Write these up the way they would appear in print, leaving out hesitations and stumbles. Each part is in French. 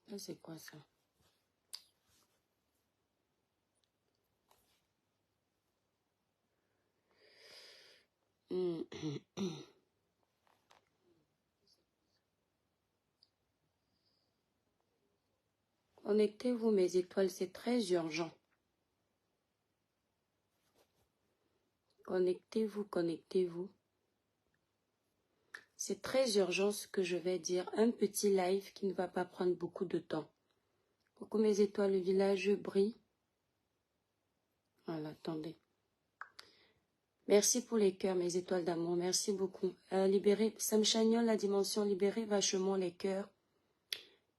Ça, c'est quoi ça? Connectez-vous, mes étoiles, c'est très urgent. Connectez-vous, connectez-vous. C'est très urgent ce que je vais dire. Un petit live qui ne va pas prendre beaucoup de temps. Coucou mes étoiles, le village brille. Voilà, attendez. Merci pour les cœurs, mes étoiles d'amour. Merci beaucoup. Libérez, Sam Chagnon, la dimension, libérez vachement les cœurs.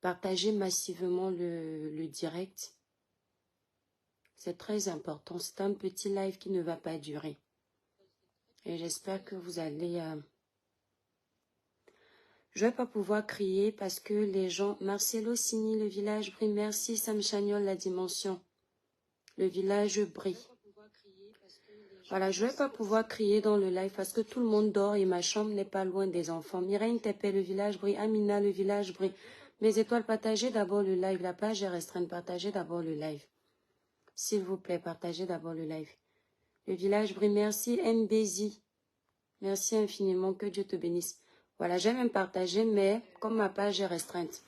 Partagez massivement le direct. C'est très important. C'est un petit live qui ne va pas durer. Et j'espère que vous allez... Je ne vais pas pouvoir crier parce que les gens... Marcelo Sini, le village brille. Merci Sam Chagnon, la dimension. Le village brille. Voilà, je ne vais pas pouvoir crier dans le live parce que tout le monde dort et ma chambre n'est pas loin des enfants. Mireille Tepé, le village brille. Amina, le village brille. Mes étoiles, partagez d'abord le live. La page est restreinte. Partagez d'abord le live. S'il vous plaît, partagez d'abord le live. Le village brille. Merci Mbezi. Merci infiniment. Que Dieu te bénisse. Voilà, j'ai même partagé, mais comme ma page est restreinte.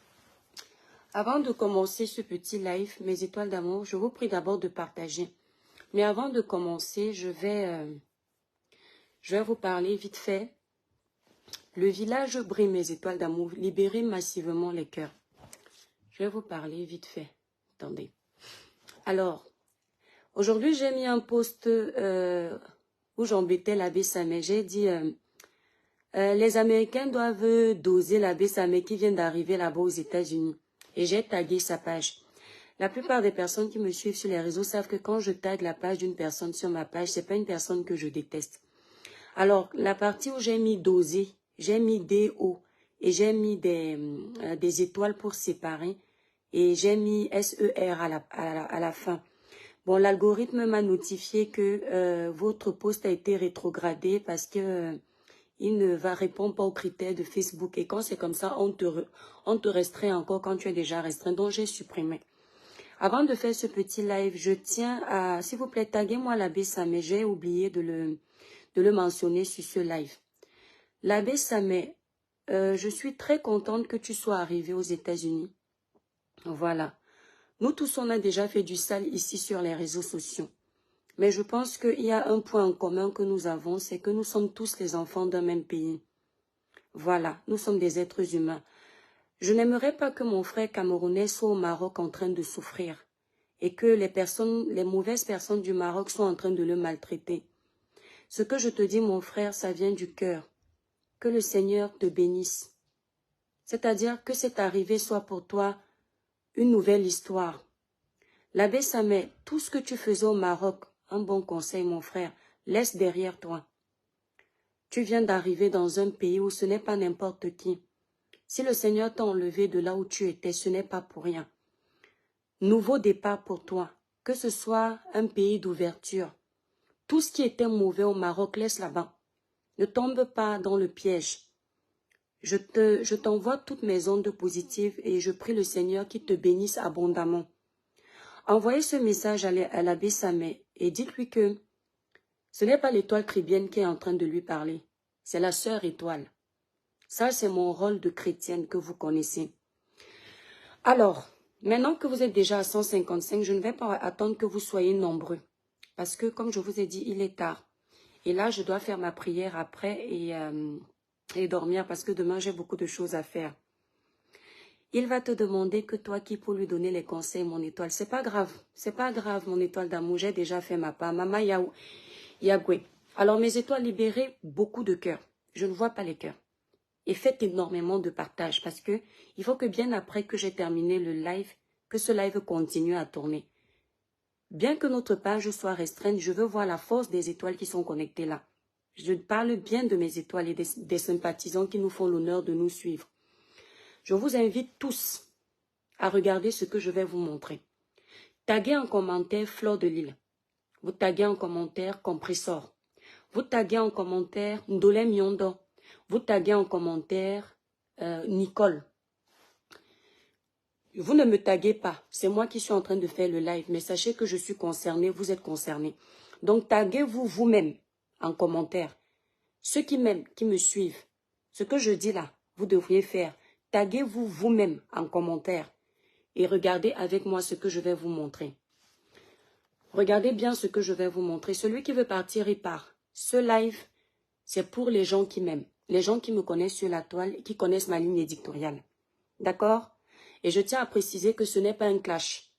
Avant de commencer ce petit live, mes étoiles d'amour, je vous prie d'abord de partager. Mais avant de commencer, je vais vous parler vite fait. Le village brille, mes étoiles d'amour. Libérez massivement les cœurs. Je vais vous parler vite fait. Attendez. Alors, aujourd'hui, j'ai mis un post où j'embêtais l'abbé Samé. J'ai dit, les Américains doivent doser l'abbé Samé qui vient d'arriver là-bas aux États-Unis. Et j'ai tagué sa page. La plupart des personnes qui me suivent sur les réseaux savent que quand je tague la page d'une personne sur ma page, c'est pas une personne que je déteste. Alors, la partie où j'ai mis doser, j'ai mis DO et j'ai mis des étoiles pour séparer et j'ai mis SER à la fin. Bon, l'algorithme m'a notifié que votre post a été rétrogradé parce que il ne va répondre pas aux critères de Facebook. Et quand c'est comme ça, on te restreint encore quand tu es déjà restreint. Donc, j'ai supprimé. Avant de faire ce petit live, je tiens à, s'il vous plaît, taguez-moi l'abbé Samé. J'ai oublié de le mentionner sur ce live. L'abbé Samé, je suis très contente que tu sois arrivé aux États-Unis. Voilà. Nous tous, on a déjà fait du sale ici sur les réseaux sociaux. Mais je pense qu'il y a un point en commun que nous avons, c'est que nous sommes tous les enfants d'un même pays. Voilà, nous sommes des êtres humains. Je n'aimerais pas que mon frère camerounais soit au Maroc en train de souffrir et que les mauvaises personnes du Maroc soient en train de le maltraiter. Ce que je te dis, mon frère, ça vient du cœur. Que le Seigneur te bénisse. C'est-à-dire que cette arrivée soit pour toi une nouvelle histoire. L'abbé Samé, tout ce que tu faisais au Maroc, un bon conseil, mon frère, laisse derrière toi. Tu viens d'arriver dans un pays où ce n'est pas n'importe qui. Si le Seigneur t'a enlevé de là où tu étais, ce n'est pas pour rien. Nouveau départ pour toi, que ce soit un pays d'ouverture. Tout ce qui était mauvais au Maroc, laisse là-bas. Ne tombe pas dans le piège. Je t'envoie toutes mes ondes positives et je prie le Seigneur qui te bénisse abondamment. Envoyez ce message à l'abbé Samé et dites-lui que ce n'est pas l'étoile tribienne qui est en train de lui parler. C'est la sœur étoile. Ça, c'est mon rôle de chrétienne que vous connaissez. Alors, maintenant que vous êtes déjà à 155, je ne vais pas attendre que vous soyez nombreux. Parce que, comme je vous ai dit, il est tard. Et là, je dois faire ma prière après et dormir parce que demain, j'ai beaucoup de choses à faire. Il va te demander que toi qui pour lui donner les conseils, mon étoile. C'est pas grave. C'est pas grave, mon étoile d'amour. J'ai déjà fait ma part. Mama Yahweh. Alors, mes étoiles, libérez beaucoup de cœurs. Je ne vois pas les cœurs. Et faites énormément de partage parce que il faut que bien après que j'ai terminé le live, que ce live continue à tourner. Bien que notre page soit restreinte, je veux voir la force des étoiles qui sont connectées là. Je parle bien de mes étoiles et des sympathisants qui nous font l'honneur de nous suivre. Je vous invite tous à regarder ce que je vais vous montrer. Taguez en commentaire Fleur de Lille. Vous taguez en commentaire Compressor. Vous taguez en commentaire Ndolem Yondo. Vous taguez en commentaire Nicole. Vous ne me taguez pas. C'est moi qui suis en train de faire le live. Mais sachez que je suis concernée. Vous êtes concernés. Donc, taguez-vous vous-même en commentaire. Ceux qui m'aiment, qui me suivent, ce que je dis là, vous devriez faire. Taguez-vous vous-même en commentaire. Et regardez avec moi ce que je vais vous montrer. Regardez bien ce que je vais vous montrer. Celui qui veut partir, il part. Ce live, c'est pour les gens qui m'aiment. Les gens qui me connaissent sur la toile et qui connaissent ma ligne éditoriale. D'accord? Et je tiens à préciser que ce n'est pas un clash.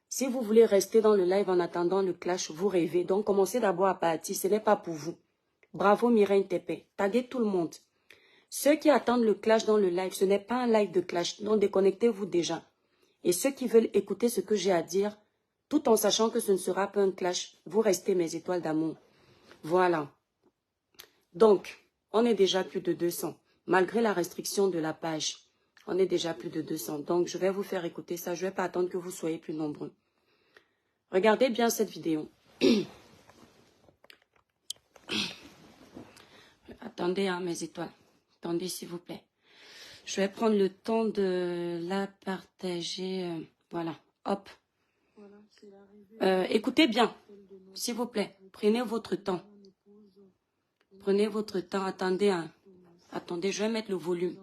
Si vous voulez rester dans le live en attendant le clash, vous rêvez. Donc, commencez d'abord à partir. Ce n'est pas pour vous. Bravo Mireille Tepé. Taguez tout le monde. Ceux qui attendent le clash dans le live, ce n'est pas un live de clash. Donc, déconnectez-vous déjà. Et ceux qui veulent écouter ce que j'ai à dire, tout en sachant que ce ne sera pas un clash, vous restez mes étoiles d'amour. Voilà. Donc, on est déjà plus de 200. Malgré la restriction de la page, on est déjà plus de 200. Donc, je vais vous faire écouter ça. Je ne vais pas attendre que vous soyez plus nombreux. Regardez bien cette vidéo. Attendez, hein, mes étoiles. Attendez, s'il vous plaît. Je vais prendre le temps de la partager. Voilà. Hop. Écoutez bien, s'il vous plaît. Prenez votre temps. Prenez votre temps. Attendez, hein. Attendez, je vais mettre le volume.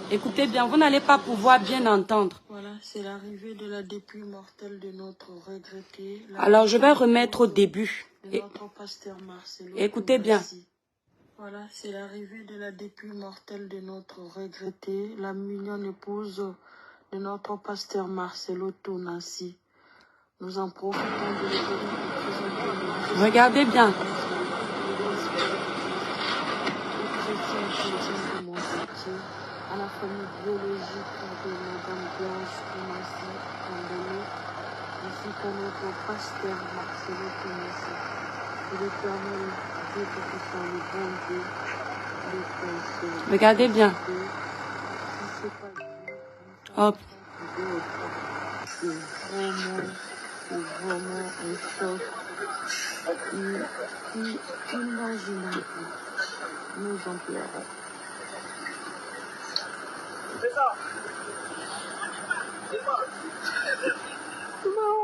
Écoutez bien, vous n'allez pas pouvoir bien entendre. Voilà, c'est l'arrivée de la dépouille mortelle de notre regretté. Alors, je vais remettre au début. De notre pasteur Marcelo. Écoutez bien. Voilà, c'est l'arrivée de la dépouille mortelle de notre regretté, la mignonne épouse de notre pasteur Marcelo Tonassi. Nous en profitons de l'événement pour présenter. Regardez bien. À la famille biologique de Madame Blanche Tonassi, condamnée, ainsi qu'à notre pasteur Marcelo Tonassi. Et l'Éternel Dieu tout-puissant, le bon Dieu, le Père. Regardez bien. Hop. C'est vraiment un choc inimaginable. Nous en pleurons. C'est ça. C'est quoi? Non.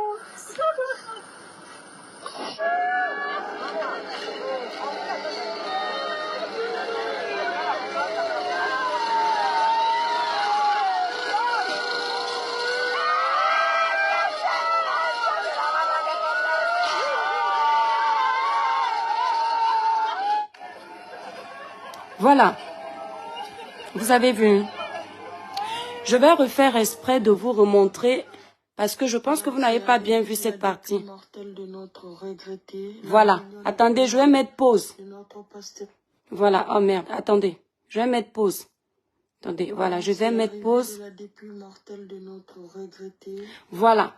Voilà. Vous avez vu. Je vais refaire exprès de vous remontrer parce que je pense que vous n'avez pas bien vu cette partie. Voilà. Attendez, je vais mettre pause. Voilà. Oh merde. Attendez. Je vais mettre pause. Attendez. Voilà. Je vais mettre pause. Voilà.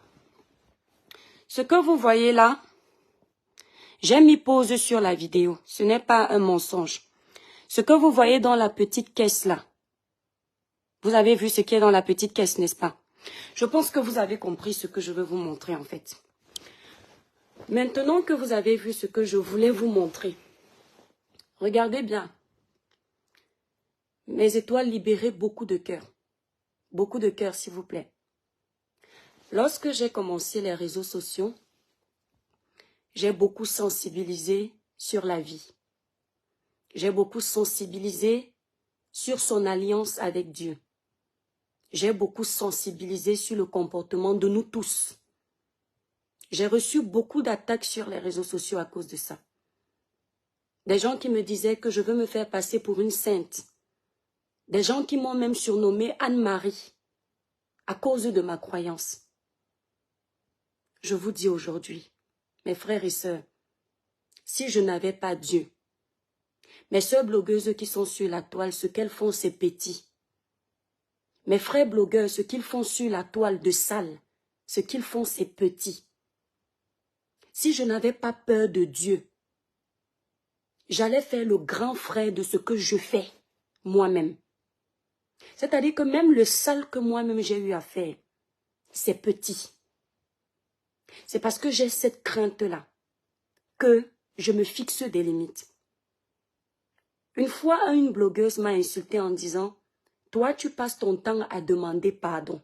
Ce que vous voyez là, j'ai mis pause sur la vidéo. Ce n'est pas un mensonge. Ce que vous voyez dans la petite caisse là, vous avez vu ce qui est dans la petite caisse, n'est-ce pas? Je pense que vous avez compris ce que je veux vous montrer en fait. Maintenant que vous avez vu ce que je voulais vous montrer, regardez bien. Mes étoiles libéraient beaucoup de cœur. Beaucoup de cœur, s'il vous plaît. Lorsque j'ai commencé les réseaux sociaux, j'ai beaucoup sensibilisé sur la vie. J'ai beaucoup sensibilisé sur son alliance avec Dieu. J'ai beaucoup sensibilisé sur le comportement de nous tous. J'ai reçu beaucoup d'attaques sur les réseaux sociaux à cause de ça. Des gens qui me disaient que je veux me faire passer pour une sainte. Des gens qui m'ont même surnommée Anne-Marie à cause de ma croyance. Je vous dis aujourd'hui, mes frères et sœurs, si je n'avais pas Dieu, mes sœurs blogueuses qui sont sur la toile, ce qu'elles font, c'est petit. Mes frères blogueurs, ce qu'ils font sur la toile de salle, ce qu'ils font, c'est petit. Si je n'avais pas peur de Dieu, j'allais faire le grand frère de ce que je fais moi-même. C'est-à-dire que même le sale que moi-même j'ai eu à faire, c'est petit. C'est parce que j'ai cette crainte-là que je me fixe des limites. Une fois, une blogueuse m'a insulté en disant « toi, tu passes ton temps à demander pardon.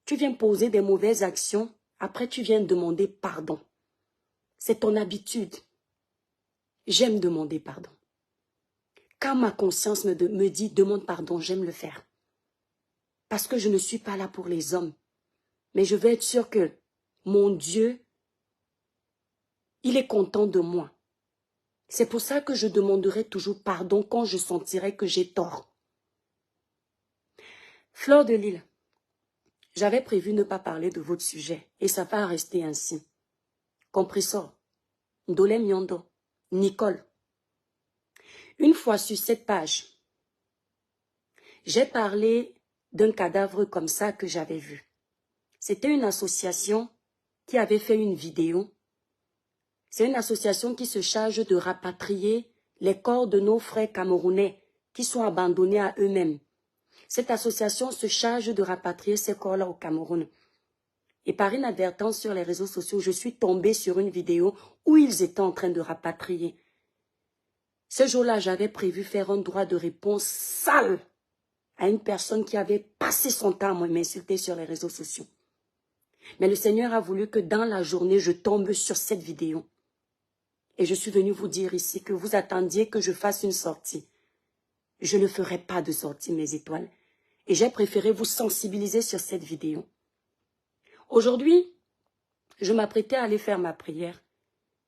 Tu viens poser des mauvaises actions, après tu viens demander pardon. C'est ton habitude. J'aime demander pardon. Quand ma conscience me dit demande pardon, j'aime le faire. Parce que je ne suis pas là pour les hommes. Mais je veux être sûr que mon Dieu, il est content de moi. C'est pour ça que je demanderai toujours pardon quand je sentirai que j'ai tort. Fleur de Lille, j'avais prévu ne pas parler de votre sujet et ça va rester ainsi. Compressor, Ndolem Yondo, Nicole. Une fois sur cette page, j'ai parlé d'un cadavre comme ça que j'avais vu. C'était une association qui avait fait une vidéo. C'est une association qui se charge de rapatrier les corps de nos frères camerounais qui sont abandonnés à eux-mêmes. Cette association se charge de rapatrier ces corps-là au Cameroun. Et par inadvertance sur les réseaux sociaux, je suis tombée sur une vidéo où ils étaient en train de rapatrier. Ce jour-là, j'avais prévu faire un droit de réponse sale à une personne qui avait passé son temps à m'insulter sur les réseaux sociaux. Mais le Seigneur a voulu que dans la journée, je tombe sur cette vidéo. Et je suis venue vous dire ici que vous attendiez que je fasse une sortie. Je ne ferai pas de sortie, mes étoiles. Et j'ai préféré vous sensibiliser sur cette vidéo. Aujourd'hui, je m'apprêtais à aller faire ma prière.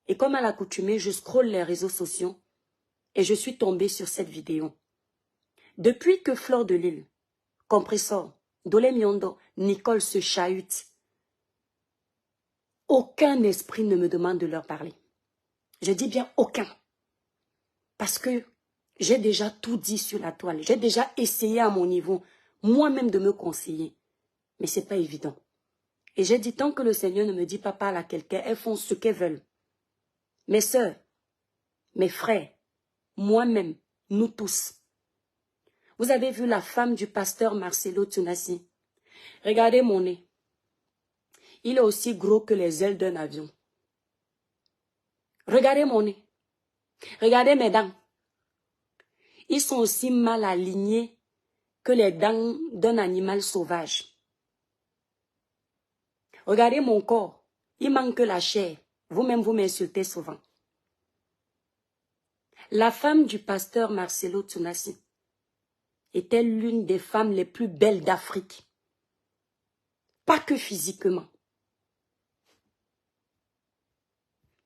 Et comme à l'accoutumée, je scrolle les réseaux sociaux et je suis tombée sur cette vidéo. Depuis que Fleur de Lille, Compressor, Ndolem Yondo, Nicole se chahutent, aucun esprit ne me demande de leur parler. Je dis bien aucun. Parce que j'ai déjà tout dit sur la toile. J'ai déjà essayé à mon niveau, moi-même de me conseiller. Mais ce n'est pas évident. Et j'ai dit, tant que le Seigneur ne me dit pas parle à quelqu'un, elles font ce qu'elles veulent. Mes sœurs, mes frères, moi-même, nous tous. Vous avez vu la femme du pasteur Marcelo Tunasi. Regardez mon nez. Il est aussi gros que les ailes d'un avion. Regardez mon nez. Regardez mes dents. Ils sont aussi mal alignés que les dents d'un animal sauvage. Regardez mon corps. Il manque la chair. Vous-même, vous m'insultez souvent. La femme du pasteur Marcelo Tunasi était l'une des femmes les plus belles d'Afrique. Pas que physiquement.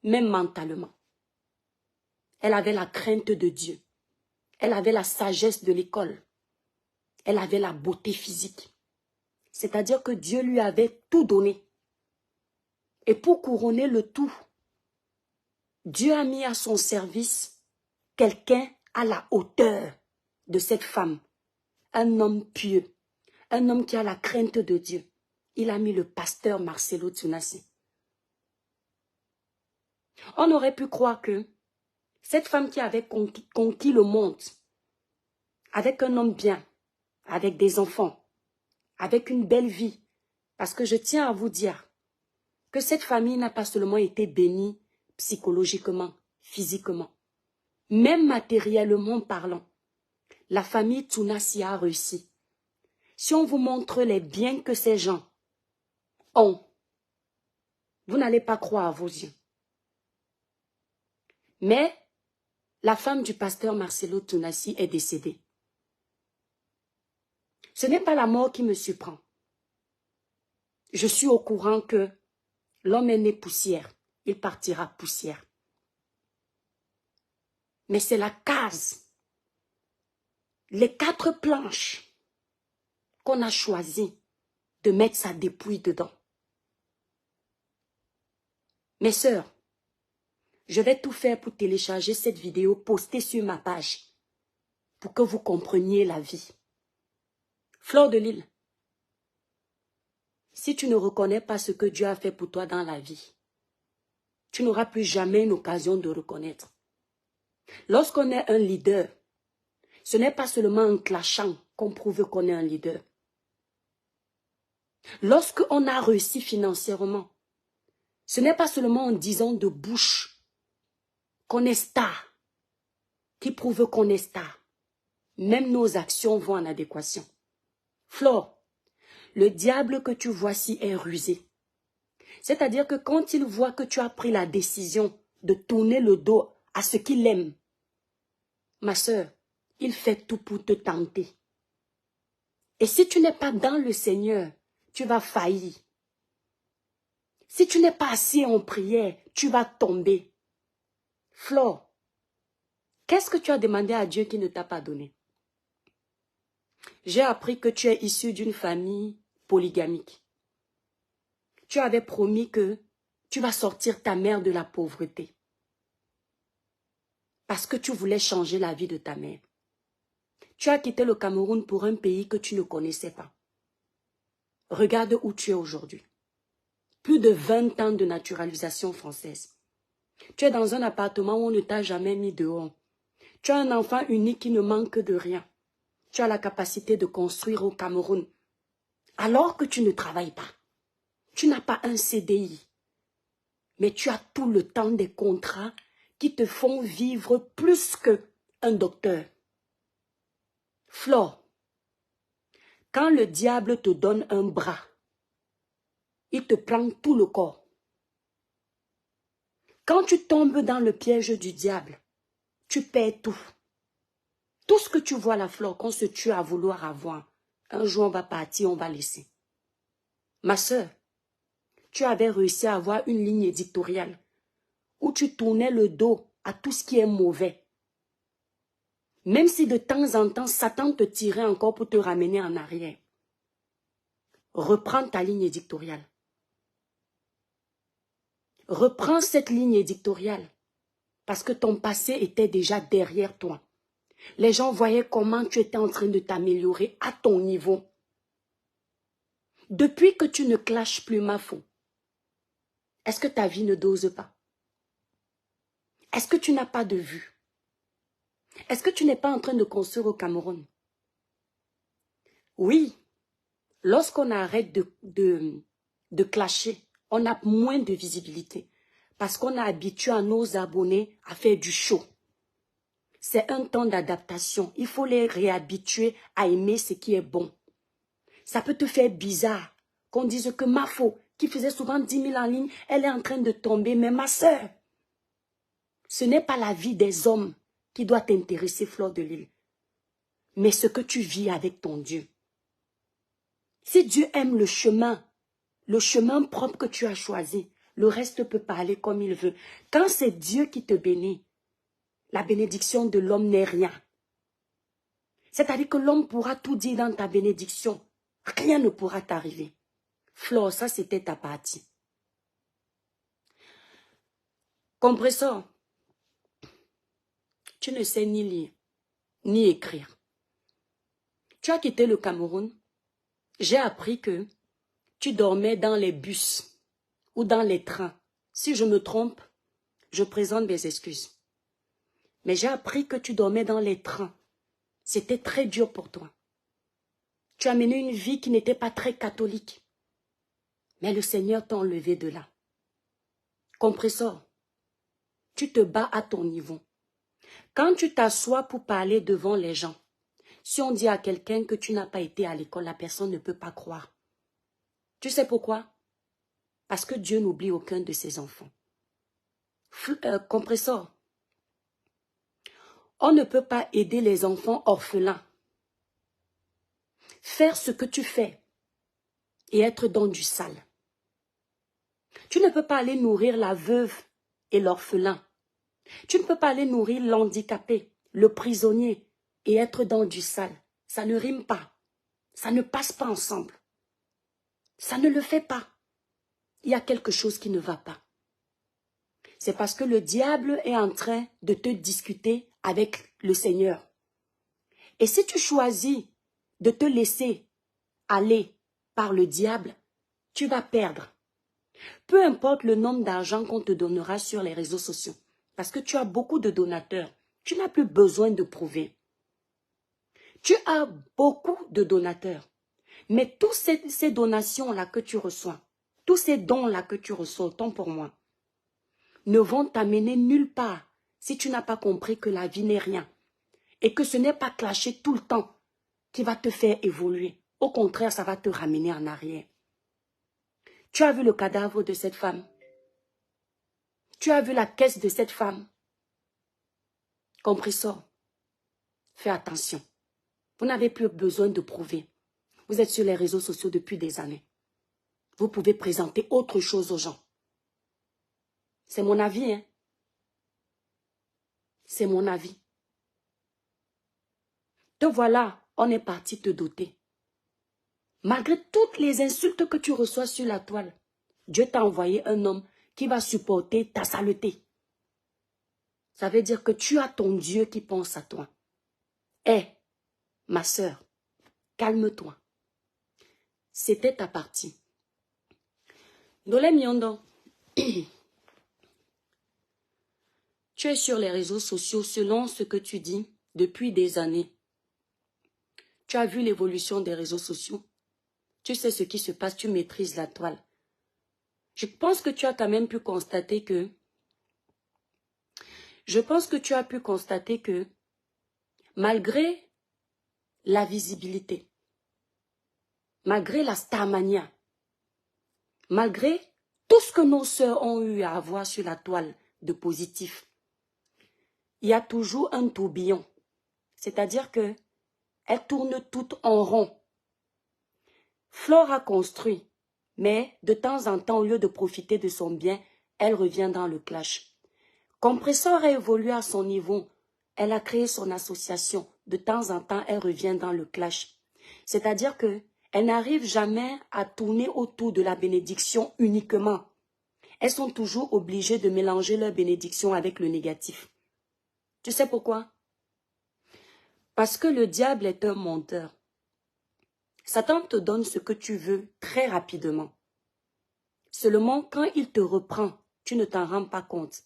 Même mentalement. Elle avait la crainte de Dieu. Elle avait la sagesse de l'école. Elle avait la beauté physique. C'est-à-dire que Dieu lui avait tout donné. Et pour couronner le tout, Dieu a mis à son service quelqu'un à la hauteur de cette femme. Un homme pieux. Un homme qui a la crainte de Dieu. Il a mis le pasteur Marcelo Tunasi. On aurait pu croire que cette femme qui avait conquis le monde, avec un homme bien, avec des enfants, avec une belle vie, parce que je tiens à vous dire que cette famille n'a pas seulement été bénie psychologiquement, physiquement, même matériellement parlant. La famille Tunasi a réussi. Si on vous montre les biens que ces gens ont, vous n'allez pas croire à vos yeux. Mais la femme du pasteur Marcelo Tunasi est décédée. Ce n'est pas la mort qui me surprend. Je suis au courant que l'homme est né poussière, il partira poussière. Mais c'est la case, les 4 planches qu'on a choisi de mettre sa dépouille dedans. Mes sœurs, je vais tout faire pour télécharger cette vidéo, poster sur ma page, pour que vous compreniez la vie. Fleur de Lille, si tu ne reconnais pas ce que Dieu a fait pour toi dans la vie, tu n'auras plus jamais une occasion de reconnaître. Lorsqu'on est un leader, ce n'est pas seulement en clashant qu'on prouve qu'on est un leader. Lorsqu'on a réussi financièrement, ce n'est pas seulement en disant de bouche qu'on est star, qui prouve qu'on est star. même nos actions vont en adéquation. Flore, le diable que tu vois ci est rusé. C'est-à-dire que quand il voit que tu as pris la décision de tourner le dos à ce qu'il aime, ma sœur, il fait tout pour te tenter. Et si tu n'es pas dans le Seigneur, tu vas faillir. Si tu n'es pas assis en prière, tu vas tomber. Flore, qu'est-ce que tu as demandé à Dieu qui ne t'a pas donné? J'ai appris que tu es issu d'une famille polygamique. Tu avais promis que tu vas sortir ta mère de la pauvreté. Parce que tu voulais changer la vie de ta mère. Tu as quitté le Cameroun pour un pays que tu ne connaissais pas. Regarde où tu es aujourd'hui. Plus de 20 ans de naturalisation française. Tu es dans un appartement où on ne t'a jamais mis dehors. Tu as un enfant unique qui ne manque de rien. Tu as la capacité de construire au Cameroun. Alors que tu ne travailles pas. Tu n'as pas un CDI. Mais tu as tout le temps des contrats qui te font vivre plus qu'un docteur. Flore, quand le diable te donne un bras, il te prend tout le corps. Quand tu tombes dans le piège du diable, tu perds tout. Tout ce que tu vois, la Flore, qu'on se tue à vouloir avoir, un jour on va partir, on va laisser. Ma sœur, tu avais réussi à avoir une ligne éditoriale où tu tournais le dos à tout ce qui est mauvais. Même si de temps en temps, Satan te tirait encore pour te ramener en arrière. Reprends ta ligne éditoriale. Reprends cette ligne éditoriale. Parce que ton passé était déjà derrière toi. Les gens voyaient comment tu étais en train de t'améliorer à ton niveau. Depuis que tu ne clashes plus ma faute, est-ce que ta vie ne dose pas? Est-ce que tu n'as pas de vue? Est-ce que tu n'es pas en train de construire au Cameroun? Oui, lorsqu'on arrête de clasher, on a moins de visibilité. Parce qu'on a habitué à nos abonnés à faire du show. C'est un temps d'adaptation. Il faut les réhabituer à aimer ce qui est bon. Ça peut te faire bizarre qu'on dise que Mafo, qui faisait souvent 10 000 en ligne, elle est en train de tomber. Mais ma sœur, ce n'est pas la vie des hommes qui doit t'intéresser, Flore de Lille, mais ce que tu vis avec ton Dieu. Si Dieu aime le chemin propre que tu as choisi, le reste peut parler comme il veut. Quand c'est Dieu qui te bénit, la bénédiction de l'homme n'est rien. C'est-à-dire que l'homme pourra tout dire dans ta bénédiction. Rien ne pourra t'arriver. Flore, ça c'était ta partie. Compresseur, tu ne sais ni lire, ni écrire. Tu as quitté le Cameroun. J'ai appris que tu dormais dans les bus ou dans les trains. Si je me trompe, je présente mes excuses. Mais j'ai appris que tu dormais dans les trains. C'était très dur pour toi. Tu as mené une vie qui n'était pas très catholique. Mais le Seigneur t'a enlevé de là. Compresseur, tu te bats à ton niveau. Quand tu t'assois pour parler devant les gens, si on dit à quelqu'un que tu n'as pas été à l'école, la personne ne peut pas croire. Tu sais pourquoi? Parce que Dieu n'oublie aucun de ses enfants. Compresseur, on ne peut pas aider les enfants orphelins. Faire ce que tu fais et être dans du sale. Tu ne peux pas aller nourrir la veuve et l'orphelin. Tu ne peux pas aller nourrir l'handicapé, le prisonnier et être dans du sale. Ça ne rime pas. Ça ne passe pas ensemble. Ça ne le fait pas. Il y a quelque chose qui ne va pas. C'est parce que le diable est en train de te discuter avec le Seigneur. Et si tu choisis de te laisser aller par le diable, tu vas perdre. Peu importe le nombre d'argent qu'on te donnera sur les réseaux sociaux, parce que tu as beaucoup de donateurs, tu n'as plus besoin de prouver. Tu as beaucoup de donateurs, mais tous ces donations-là que tu reçois, tous ces dons-là que tu reçois, autant pour moi, ne vont t'amener nulle part si tu n'as pas compris que la vie n'est rien. Et que ce n'est pas clasher tout le temps qui va te faire évoluer. Au contraire, ça va te ramener en arrière. Tu as vu le cadavre de cette femme? Tu as vu la caisse de cette femme? Compressor, fais attention. Vous n'avez plus besoin de prouver. Vous êtes sur les réseaux sociaux depuis des années. Vous pouvez présenter autre chose aux gens. C'est mon avis, hein? C'est mon avis. Te voilà, on est parti te doter. Malgré toutes les insultes que tu reçois sur la toile, Dieu t'a envoyé un homme qui va supporter ta saleté. Ça veut dire que tu as ton Dieu qui pense à toi. Hé, ma sœur, calme-toi. C'était ta partie. Ndolé Miondo, tu es sur les réseaux sociaux selon ce que tu dis depuis des années. Tu as vu l'évolution des réseaux sociaux. Tu sais ce qui se passe, tu maîtrises la toile. Je pense que tu as quand même pu constater que... malgré la visibilité, malgré la starmania, malgré tout ce que nos sœurs ont eu à avoir sur la toile de positif, il y a toujours un tourbillon. C'est-à-dire que elles tournent toutes en rond. Flore a construit, mais de temps en temps, au lieu de profiter de son bien, elle revient dans le clash. Compressor a évolué à son niveau. Elle a créé son association. De temps en temps, elle revient dans le clash. C'est-à-dire que elles n'arrivent jamais à tourner autour de la bénédiction uniquement. Elles sont toujours obligées de mélanger leur bénédiction avec le négatif. Tu sais pourquoi? Parce que le diable est un menteur. Satan te donne ce que tu veux très rapidement. Seulement, quand il te reprend, tu ne t'en rends pas compte.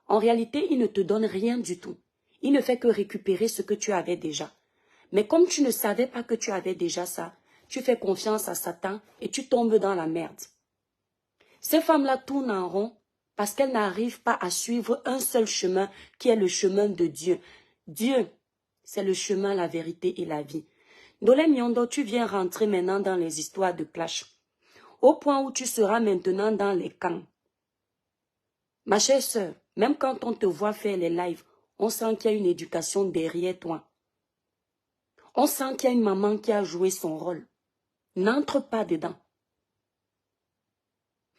En réalité, il ne te donne rien du tout. Il ne fait que récupérer ce que tu avais déjà. Mais comme tu ne savais pas que tu avais déjà ça, tu fais confiance à Satan et tu tombes dans la merde. Ces femmes-là tournent en rond parce qu'elles n'arrivent pas à suivre un seul chemin qui est le chemin de Dieu. Dieu, c'est le chemin, la vérité et la vie. Ndolé Miondo, tu viens rentrer maintenant dans les histoires de clash. Au point où tu seras maintenant dans les camps. Ma chère sœur, même quand on te voit faire les lives, on sent qu'il y a une éducation derrière toi. On sent qu'il y a une maman qui a joué son rôle. N'entre pas dedans.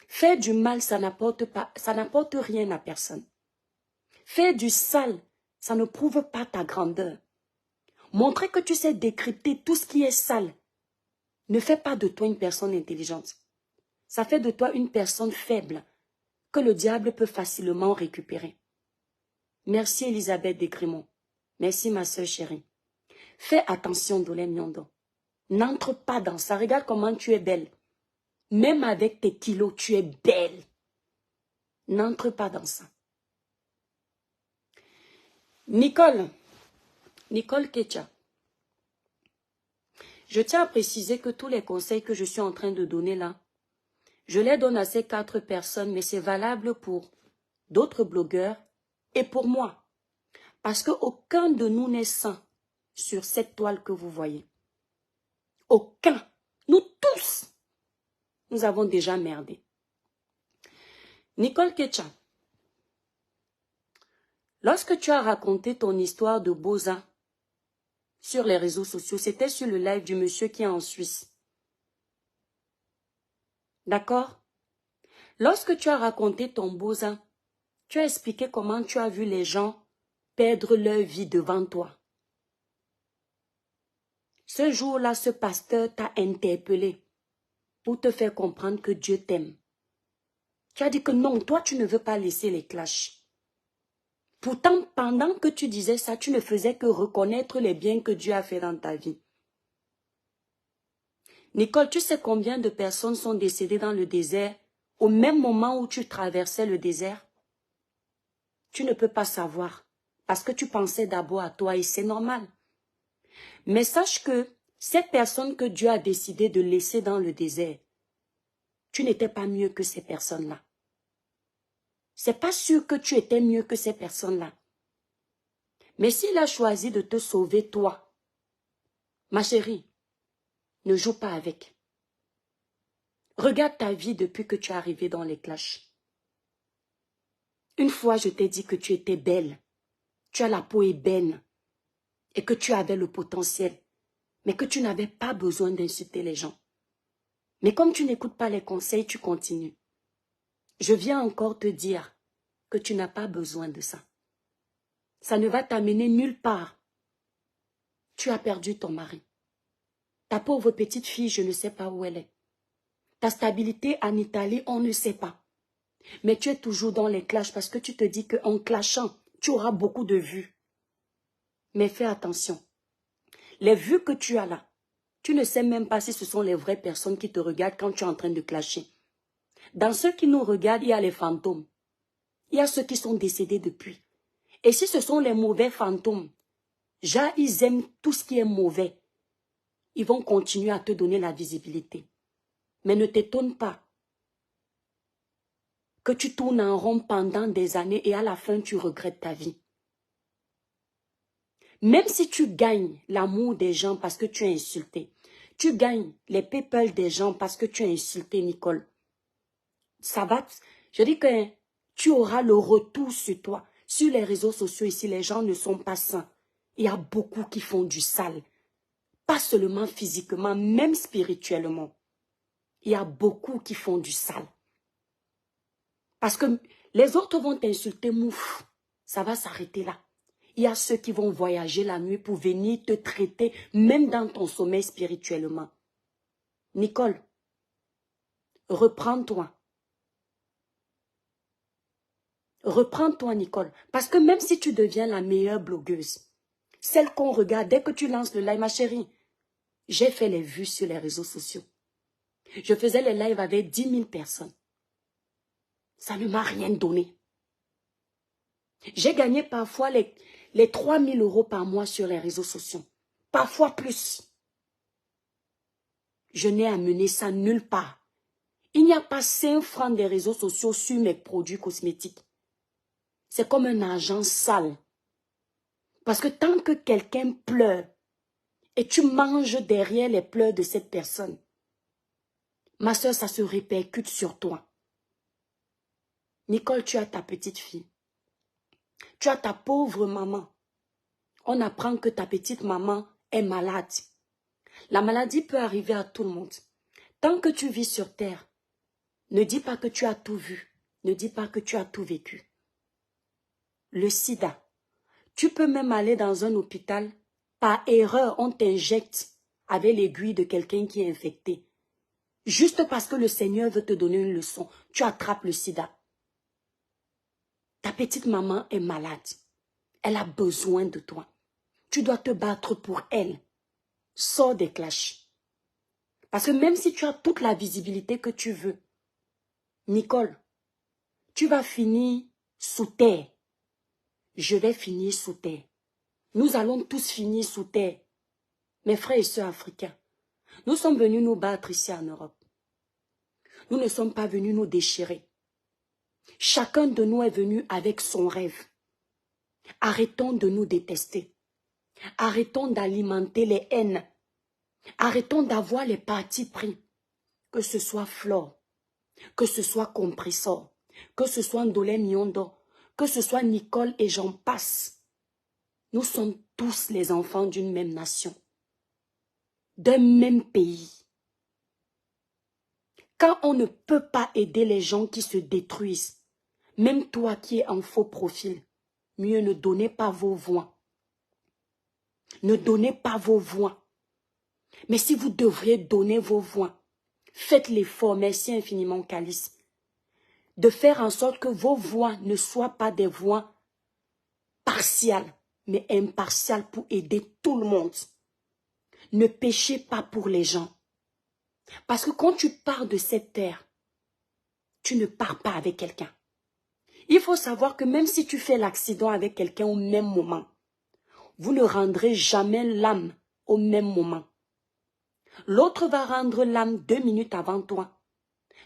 Faire du mal, ça n'apporte rien à personne. Faire du sale, ça ne prouve pas ta grandeur. Montrer que tu sais décrypter tout ce qui est sale ne fait pas de toi une personne intelligente. Ça fait de toi une personne faible que le diable peut facilement récupérer. Merci Elisabeth Desgrimont. Merci ma soeur chérie. Fais attention Ndolé Miondo. N'entre pas dans ça. Regarde comment tu es belle. Même avec tes kilos, tu es belle. N'entre pas dans ça. Nicole Ketia. Je tiens à préciser que tous les conseils que je suis en train de donner là, je les donne à ces 4 personnes, mais c'est valable pour d'autres blogueurs et pour moi. Parce qu'aucun de nous n'est sain sur cette toile que vous voyez. Aucun. Nous tous, nous avons déjà merdé. Nicole Ketia, lorsque tu as raconté ton histoire de Boza sur les réseaux sociaux, c'était sur le live du monsieur qui est en Suisse. D'accord? Lorsque tu as raconté ton Boza, tu as expliqué comment tu as vu les gens perdre leur vie devant toi. Ce jour-là, ce pasteur t'a interpellé pour te faire comprendre que Dieu t'aime. Tu as dit que non, toi tu ne veux pas laisser les clashs. Pourtant, pendant que tu disais ça, tu ne faisais que reconnaître les biens que Dieu a fait dans ta vie. Nicole, tu sais combien de personnes sont décédées dans le désert au même moment où tu traversais le désert? Tu ne peux pas savoir parce que tu pensais d'abord à toi et c'est normal. Mais sache que ces personnes que Dieu a décidé de laisser dans le désert, tu n'étais pas mieux que ces personnes-là. C'est pas sûr que tu étais mieux que ces personnes-là. Mais s'il a choisi de te sauver, toi, ma chérie, ne joue pas avec. Regarde ta vie depuis que tu es arrivée dans les clashs. Une fois, je t'ai dit que tu étais belle. Tu as la peau ébène. Et que tu avais le potentiel. Mais que tu n'avais pas besoin d'insulter les gens. Mais comme tu n'écoutes pas les conseils, tu continues. Je viens encore te dire que tu n'as pas besoin de ça. Ça ne va t'amener nulle part. Tu as perdu ton mari. Ta pauvre petite fille, je ne sais pas où elle est. Ta stabilité en Italie, on ne sait pas. Mais tu es toujours dans les clashs parce que tu te dis qu'en clashant, tu auras beaucoup de vues. Mais fais attention. Les vues que tu as là, tu ne sais même pas si ce sont les vraies personnes qui te regardent quand tu es en train de clasher. Dans ceux qui nous regardent, il y a les fantômes. Il y a ceux qui sont décédés depuis. Et si ce sont les mauvais fantômes, ils aiment tout ce qui est mauvais. Ils vont continuer à te donner la visibilité. Mais ne t'étonne pas que tu tournes en rond pendant des années et à la fin, tu regrettes ta vie. Même si tu gagnes l'amour des gens parce que tu as insulté, tu gagnes les PayPal des gens parce que tu as insulté Nicole, ça va, je dis que tu auras le retour sur toi. Sur les réseaux sociaux ici, les gens ne sont pas sains. Il y a beaucoup qui font du sale. Pas seulement physiquement, même spirituellement. Il y a beaucoup qui font du sale. Parce que les autres vont t'insulter, mouf. Ça va s'arrêter là. Il y a ceux qui vont voyager la nuit pour venir te traiter, même dans ton sommeil spirituellement. Nicole, reprends-toi. Reprends-toi, Nicole. Parce que même si tu deviens la meilleure blogueuse, celle qu'on regarde dès que tu lances le live, ma chérie, j'ai fait les vues sur les réseaux sociaux. Je faisais les lives avec 10 000 personnes. Ça ne m'a rien donné. J'ai gagné parfois les 3 000 € par mois sur les réseaux sociaux. Parfois plus. Je n'ai amené ça nulle part. Il n'y a pas 5 francs des réseaux sociaux sur mes produits cosmétiques. C'est comme un argent sale. Parce que tant que quelqu'un pleure et tu manges derrière les pleurs de cette personne, ma soeur, ça se répercute sur toi. Nicole, tu as ta petite fille. Tu as ta pauvre maman. On apprend que ta petite maman est malade. La maladie peut arriver à tout le monde. Tant que tu vis sur terre, ne dis pas que tu as tout vu. Ne dis pas que tu as tout vécu. Le sida. Tu peux même aller dans un hôpital. Par erreur, on t'injecte avec l'aiguille de quelqu'un qui est infecté. Juste parce que le Seigneur veut te donner une leçon, tu attrapes le sida. Ta petite maman est malade. Elle a besoin de toi. Tu dois te battre pour elle. Sors des clashs. Parce que même si tu as toute la visibilité que tu veux, Nicole, tu vas finir sous terre. Je vais finir sous terre. Nous allons tous finir sous terre. Mes frères et sœurs africains, nous sommes venus nous battre ici en Europe. Nous ne sommes pas venus nous déchirer. Chacun de nous est venu avec son rêve. Arrêtons de nous détester. Arrêtons d'alimenter les haines. Arrêtons d'avoir les partis pris. Que ce soit Flore, que ce soit Compressor, que ce soit Ndolé Miondo, que ce soit Nicole et j'en passe. Nous sommes tous les enfants d'une même nation, d'un même pays. Quand on ne peut pas aider les gens qui se détruisent, même toi qui es en faux profil, mieux ne donnez pas vos voix. Ne donnez pas vos voix. Mais si vous devriez donner vos voix, faites l'effort, merci infiniment Calice, de faire en sorte que vos voix ne soient pas des voix partiales, mais impartiales pour aider tout le monde. Ne péchez pas pour les gens. Parce que quand tu pars de cette terre, tu ne pars pas avec quelqu'un. Il faut savoir que même si tu fais l'accident avec quelqu'un au même moment, vous ne rendrez jamais l'âme au même moment. L'autre va rendre l'âme 2 minutes avant toi.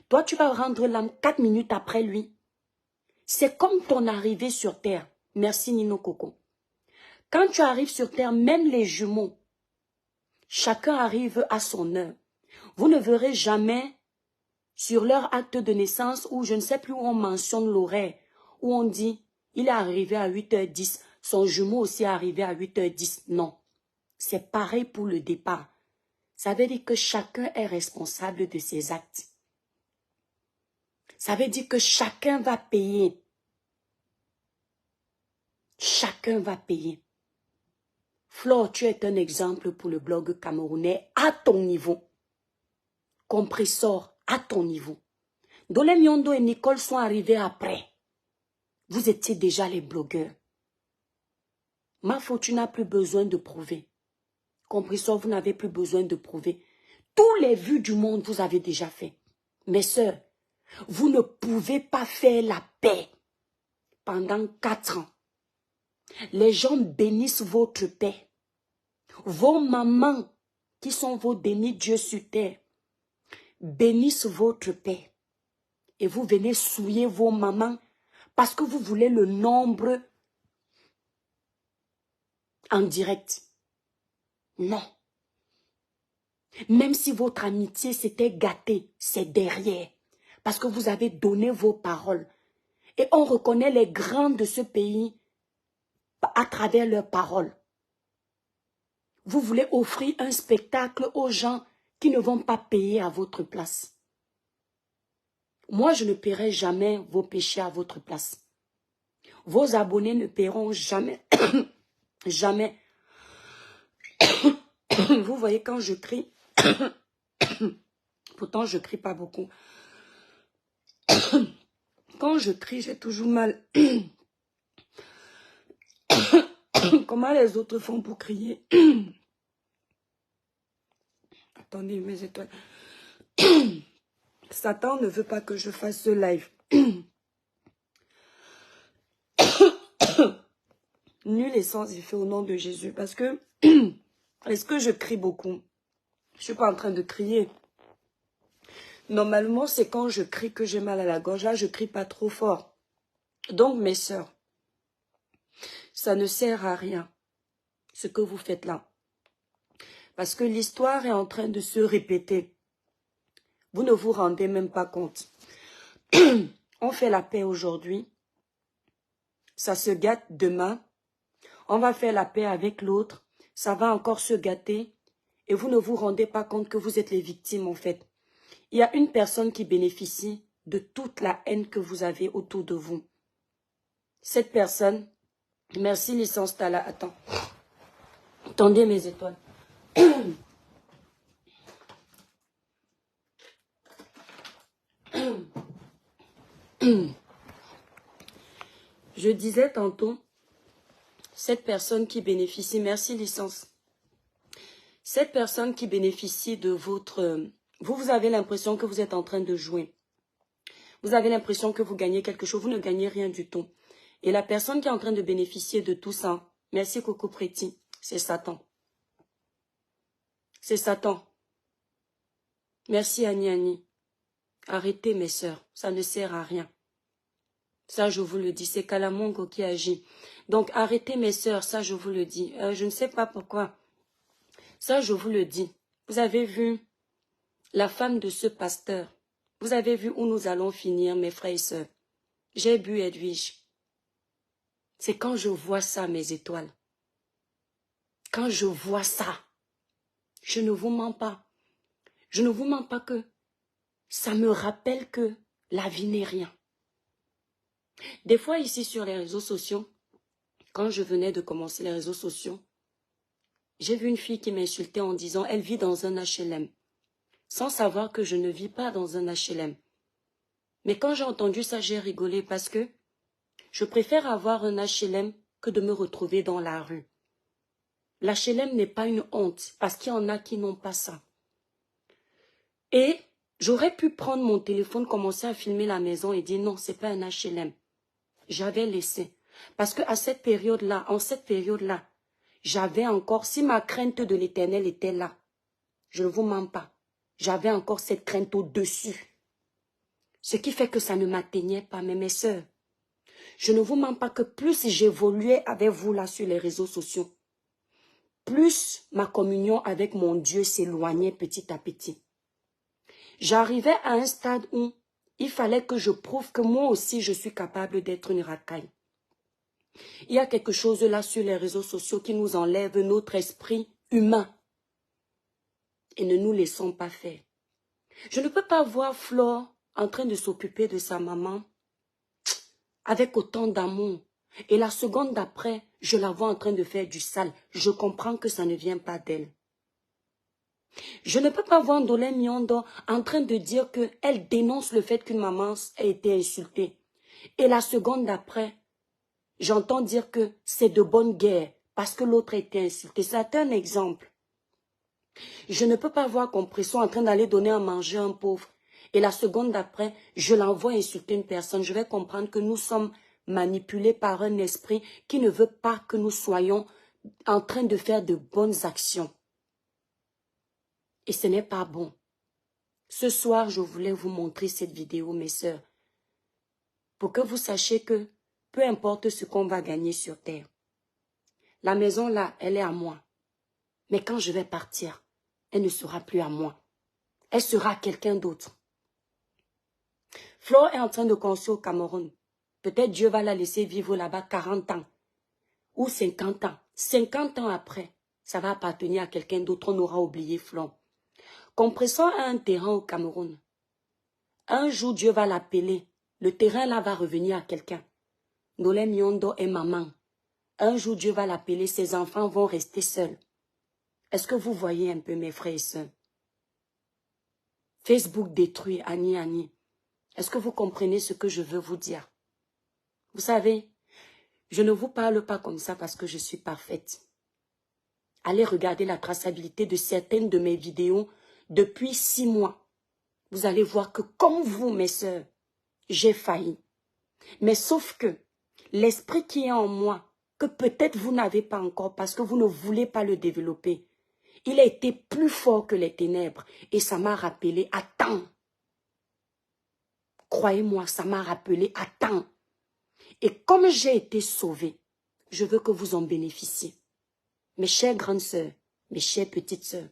Toi, tu vas rendre l'âme 4 minutes après lui. C'est comme ton arrivée sur terre. Merci Nino Coco. Quand tu arrives sur terre, même les jumeaux, chacun arrive à son heure. Vous ne verrez jamais sur leur acte de naissance où je ne sais plus où on mentionne l'horaire, où on dit il est arrivé à 8h10, son jumeau aussi est arrivé à 8h10. Non, c'est pareil pour le départ. Ça veut dire que chacun est responsable de ses actes. Ça veut dire que chacun va payer. Chacun va payer. Flore, tu es un exemple pour le blog camerounais à ton niveau. Compressor, à ton niveau. Dolem Yondo et Nicole sont arrivés après. Vous étiez déjà les blogueurs. Ma faute, tu n'as plus besoin de prouver. Compressor, vous n'avez plus besoin de prouver. Tous les vues du monde, vous avez déjà fait. Mes sœurs, vous ne pouvez pas faire la paix pendant 4 ans. Les gens bénissent votre paix. Vos mamans, qui sont vos demi-dieux sur terre, bénissent votre paix. Et vous venez souiller vos mamans parce que vous voulez le nombre en direct. Non. Même si votre amitié s'était gâtée, c'est derrière. Parce que vous avez donné vos paroles. Et on reconnaît les grands de ce pays à travers leurs paroles. Vous voulez offrir un spectacle aux gens qui ne vont pas payer à votre place. Moi, je ne paierai jamais vos péchés à votre place. Vos abonnés ne paieront jamais, jamais. Vous voyez, quand je crie, pourtant je crie pas beaucoup. Quand je crie, j'ai toujours mal. Comment les autres font pour crier? Attendez, mes étoiles. Satan ne veut pas que je fasse ce live. Nul et sans effet au nom de Jésus. Parce que, est-ce que je crie beaucoup? Je ne suis pas en train de crier. Normalement, c'est quand je crie que j'ai mal à la gorge. Là, je ne crie pas trop fort. Donc, mes sœurs, ça ne sert à rien, ce que vous faites là. Parce que l'histoire est en train de se répéter. Vous ne vous rendez même pas compte. On fait la paix aujourd'hui. Ça se gâte demain. On va faire la paix avec l'autre. Ça va encore se gâter. Et vous ne vous rendez pas compte que vous êtes les victimes en fait. Il y a une personne qui bénéficie de toute la haine que vous avez autour de vous. Cette personne, merci licence Tala, attends. Attendez mes étoiles. Je disais tantôt, cette personne qui bénéficie, merci licence, cette personne qui bénéficie de votre... Vous avez l'impression que vous êtes en train de jouer. Vous avez l'impression que vous gagnez quelque chose, vous ne gagnez rien du tout. Et la personne qui est en train de bénéficier de tout ça, merci Coco Préti, c'est Satan. C'est Satan. Merci Annie Annie. Arrêtez mes sœurs, ça ne sert à rien. Ça je vous le dis, c'est Kalamongo qui agit. Donc arrêtez mes sœurs, ça je vous le dis. Je ne sais pas pourquoi. Ça je vous le dis. Vous avez vu la femme de ce pasteur. Vous avez vu où nous allons finir mes frères et sœurs. J'ai bu Edwige. C'est quand je vois ça mes étoiles. Quand je vois ça, je ne vous mens pas. Je ne vous mens pas que ça me rappelle que la vie n'est rien. Des fois ici sur les réseaux sociaux, quand je venais de commencer les réseaux sociaux, j'ai vu une fille qui m'insultait en disant elle vit dans un HLM, sans savoir que je ne vis pas dans un HLM. Mais quand j'ai entendu ça, j'ai rigolé parce que je préfère avoir un HLM que de me retrouver dans la rue. L'HLM n'est pas une honte parce qu'il y en a qui n'ont pas ça. Et j'aurais pu prendre mon téléphone, commencer à filmer la maison et dire non, c'est pas un HLM. J'avais laissé. Parce que à cette période-là, en cette période-là, j'avais encore, si ma crainte de l'Éternel était là, je ne vous mens pas, j'avais encore cette crainte au-dessus. Ce qui fait que ça ne m'atteignait pas, mais mes sœurs, Je ne vous mens pas que plus j'évoluais avec vous là sur les réseaux sociaux, plus ma communion avec mon Dieu s'éloignait petit à petit. J'arrivais à un stade où il fallait que je prouve que moi aussi je suis capable d'être une racaille. Il y a quelque chose là sur les réseaux sociaux qui nous enlève notre esprit humain. Et ne nous laissons pas faire. Je ne peux pas voir Flore en train de s'occuper de sa maman avec autant d'amour. Et la seconde d'après, je la vois en train de faire du sale. Je comprends que ça ne vient pas d'elle. Je ne peux pas voir Ndolé Miondo en train de dire qu'elle dénonce le fait qu'une maman a été insultée. Et la seconde d'après, j'entends dire que c'est de bonne guerre parce que l'autre a été insultée. C'est un exemple. Je ne peux pas voir Compression en train d'aller donner à manger à un pauvre. Et la seconde d'après, je l'envoie insulter une personne. Je vais comprendre que nous sommes manipulés par un esprit qui ne veut pas que nous soyons en train de faire de bonnes actions. Et ce n'est pas bon. Ce soir, je voulais vous montrer cette vidéo, mes sœurs, pour que vous sachiez que peu importe ce qu'on va gagner sur terre, la maison là, elle est à moi. Mais quand je vais partir, elle ne sera plus à moi. Elle sera à quelqu'un d'autre. Flore est en train de construire au Cameroun. Peut-être Dieu va la laisser vivre là-bas 40 ans ou 50 ans. 50 ans après, ça va appartenir à quelqu'un d'autre. On aura oublié Flore. Compression a un terrain au Cameroun. Un jour, Dieu va l'appeler. Le terrain là va revenir à quelqu'un. Ndolé Miondo est maman. Un jour, Dieu va l'appeler. Ses enfants vont rester seuls. Est-ce que vous voyez un peu mes frères et sœurs? Facebook détruit, Annie. Est-ce que vous comprenez ce que je veux vous dire? Vous savez, je ne vous parle pas comme ça parce que je suis parfaite. Allez regarder la traçabilité de certaines de mes vidéos depuis 6 mois. Vous allez voir que comme vous, mes sœurs, j'ai failli. Mais sauf que l'esprit qui est en moi, que peut-être vous n'avez pas encore parce que vous ne voulez pas le développer, il a été plus fort que les ténèbres et ça m'a rappelé à temps. Croyez-moi, ça m'a rappelé à temps. Et comme j'ai été sauvée, je veux que vous en bénéficiez. Mes chères grandes sœurs, mes chères petites sœurs,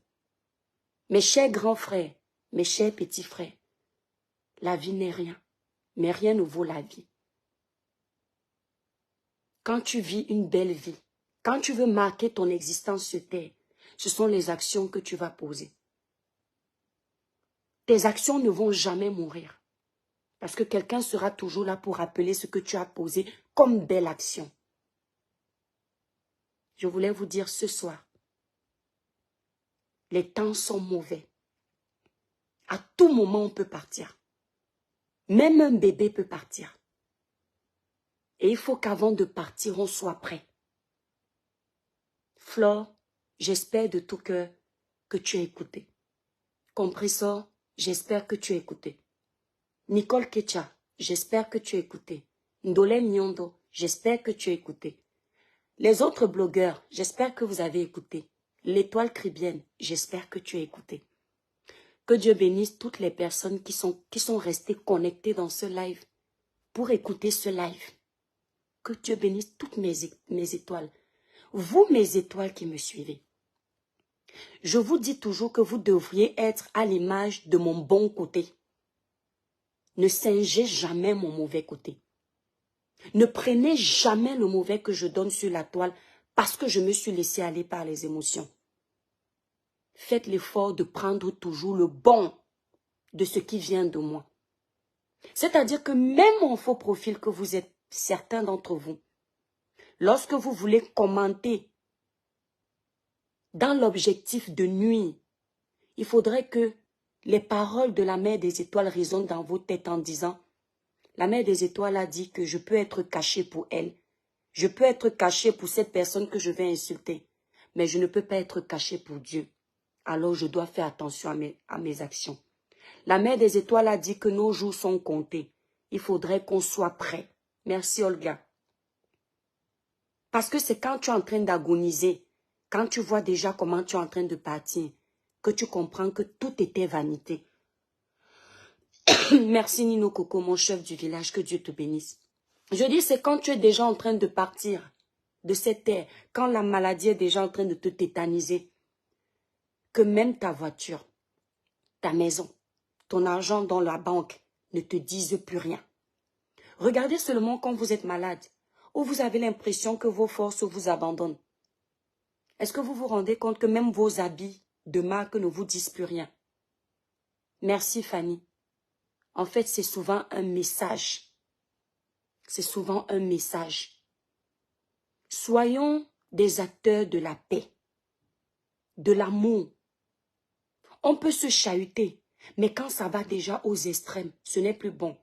mes chers grands frères, mes chers petits frères, la vie n'est rien, mais rien ne vaut la vie. Quand tu vis une belle vie, quand tu veux marquer ton existence sur terre, ce sont les actions que tu vas poser. Tes actions ne vont jamais mourir. Parce que quelqu'un sera toujours là pour rappeler ce que tu as posé comme belle action. Je voulais vous dire ce soir, les temps sont mauvais. À tout moment, on peut partir. Même un bébé peut partir. Et il faut qu'avant de partir, on soit prêt. Flore, j'espère de tout cœur que tu as écouté. Compressor, j'espère que tu as écouté. Nicole Kecha, j'espère que tu as écouté. Ndolé Miondo, j'espère que tu as écouté. Les autres blogueurs, j'espère que vous avez écouté. L'étoile Cribienne, j'espère que tu as écouté. Que Dieu bénisse toutes les personnes qui sont restées connectées dans ce live pour écouter ce live. Que Dieu bénisse toutes mes étoiles. Vous, mes étoiles qui me suivez. Je vous dis toujours que vous devriez être à l'image de mon bon côté. Ne singez jamais mon mauvais côté. Ne prenez jamais le mauvais que je donne sur la toile parce que je me suis laissé aller par les émotions. Faites l'effort de prendre toujours le bon de ce qui vient de moi. C'est-à-dire que même en faux profil que vous êtes, certains d'entre vous, lorsque vous voulez commenter dans l'objectif de nuire, il faudrait que les paroles de la mère des étoiles résonnent dans vos têtes en disant « La mère des étoiles a dit que je peux être caché pour elle. Je peux être caché pour cette personne que je vais insulter. Mais je ne peux pas être caché pour Dieu. Alors je dois faire attention à mes actions. La mère des étoiles a dit que nos jours sont comptés. Il faudrait qu'on soit prêt. » Merci Olga. Parce que c'est quand tu es en train d'agoniser, quand tu vois déjà comment tu es en train de partir, que tu comprends que tout était vanité. Merci Nino Coco, mon chef du village, que Dieu te bénisse. Je dis, c'est quand tu es déjà en train de partir de cette terre, quand la maladie est déjà en train de te tétaniser, que même ta voiture, ta maison, ton argent dans la banque ne te disent plus rien. Regardez seulement quand vous êtes malade, ou vous avez l'impression que vos forces vous abandonnent. Est-ce que vous vous rendez compte que même vos habits de marque ne vous disent plus rien? Merci Fanny. En fait, c'est souvent un message. C'est souvent un message. Soyons des acteurs de la paix, de l'amour. On peut se chahuter, mais quand ça va déjà aux extrêmes, ce n'est plus bon.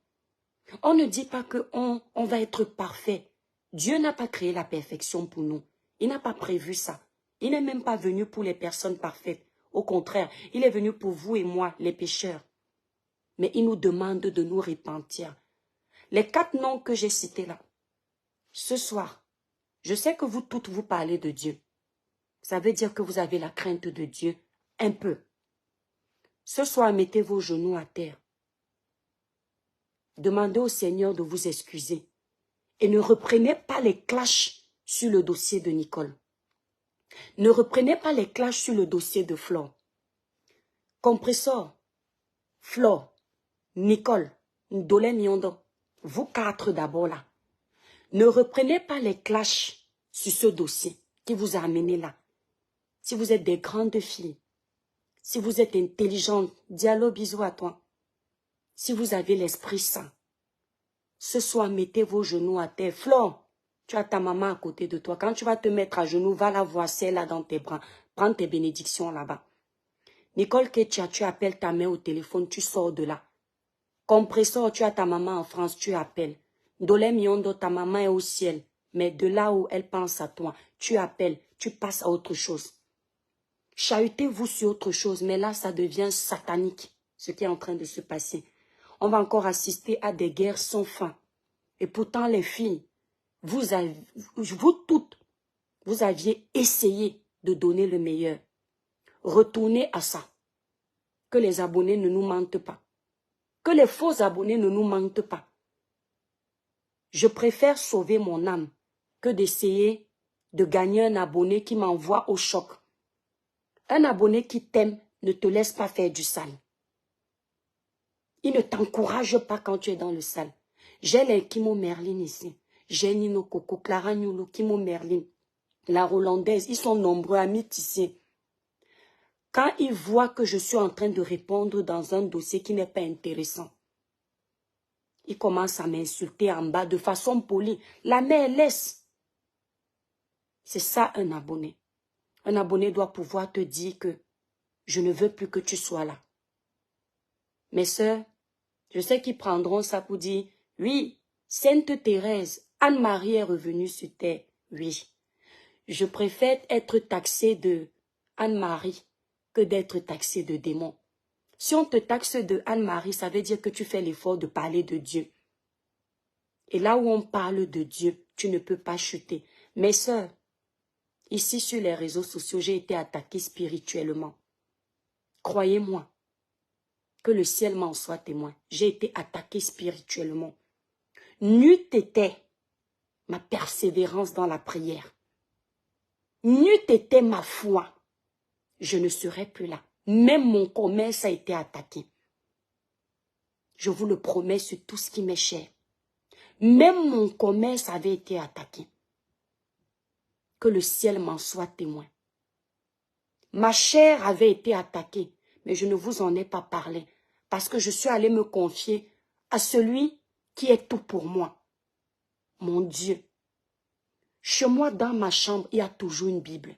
On ne dit pas qu'on va être parfait. Dieu n'a pas créé la perfection pour nous. Il n'a pas prévu ça. Il n'est même pas venu pour les personnes parfaites. Au contraire, il est venu pour vous et moi, les pécheurs. Mais il nous demande de nous repentir. Les 4 noms que j'ai cités là, ce soir, je sais que vous toutes vous parlez de Dieu. Ça veut dire que vous avez la crainte de Dieu un peu. Ce soir, mettez vos genoux à terre. Demandez au Seigneur de vous excuser. Et ne reprenez pas les clashs sur le dossier de Nicole. Ne reprenez pas les clashs sur le dossier de Flore. Compressor, Flore, Nicole, Ndolé Miondo, vous 4 d'abord là. Ne reprenez pas les clashs sur ce dossier qui vous a amené là. Si vous êtes des grandes filles, si vous êtes intelligentes, dialogue, bisous à toi. Si vous avez l'Esprit Saint, ce soir, mettez vos genoux à terre. Flore, tu as ta maman à côté de toi. Quand tu vas te mettre à genoux, va la voir, celle-là dans tes bras. Prends tes bénédictions là-bas. Nicole Ketia, tu appelles ta mère au téléphone, tu sors de là. Compressor, tu as ta maman en France, tu appelles. Dolé Miondo, ta maman est au ciel. Mais de là où elle pense à toi, tu appelles, tu passes à autre chose. Chahutez-vous sur autre chose, mais là, ça devient satanique, ce qui est en train de se passer. On va encore assister à des guerres sans fin. Et pourtant, les filles, vous toutes, vous aviez essayé de donner le meilleur. Retournez à ça. Que les abonnés ne nous mentent pas. Que les faux abonnés ne nous mentent pas. Je préfère sauver mon âme que d'essayer de gagner un abonné qui m'envoie au choc. Un abonné qui t'aime ne te laisse pas faire du sale. Il ne t'encourage pas quand tu es dans le sale. J'ai les Kimo Merlin ici. J'ai Nino Coco, Clara Nulo, Kimo Merlin. La Rolandaise, ils sont nombreux amis ici. Quand ils voient que je suis en train de répondre dans un dossier qui n'est pas intéressant, ils commencent à m'insulter en bas de façon polie. La mère laisse. C'est ça un abonné. Un abonné doit pouvoir te dire que je ne veux plus que tu sois là. Mes sœurs, je sais qu'ils prendront ça pour dire, oui, Sainte Thérèse, Anne-Marie est revenue sur terre. Oui. Je préfère être taxée de Anne-Marie que d'être taxée de démon. Si on te taxe de Anne-Marie, ça veut dire que tu fais l'effort de parler de Dieu. Et là où on parle de Dieu, tu ne peux pas chuter. Mes sœurs, ici sur les réseaux sociaux, j'ai été attaquée spirituellement. Croyez-moi, que le ciel m'en soit témoin. J'ai été attaquée spirituellement. N'eût été ma persévérance dans la prière. N'eût été ma foi, je ne serais plus là. Même mon commerce a été attaqué. Je vous le promets sur tout ce qui m'est cher. Même mon commerce avait été attaqué. Que le ciel m'en soit témoin. Ma chair avait été attaquée, mais je ne vous en ai pas parlé, parce que je suis allée me confier à celui qui est tout pour moi. Mon Dieu. Chez moi, dans ma chambre, il y a toujours une Bible.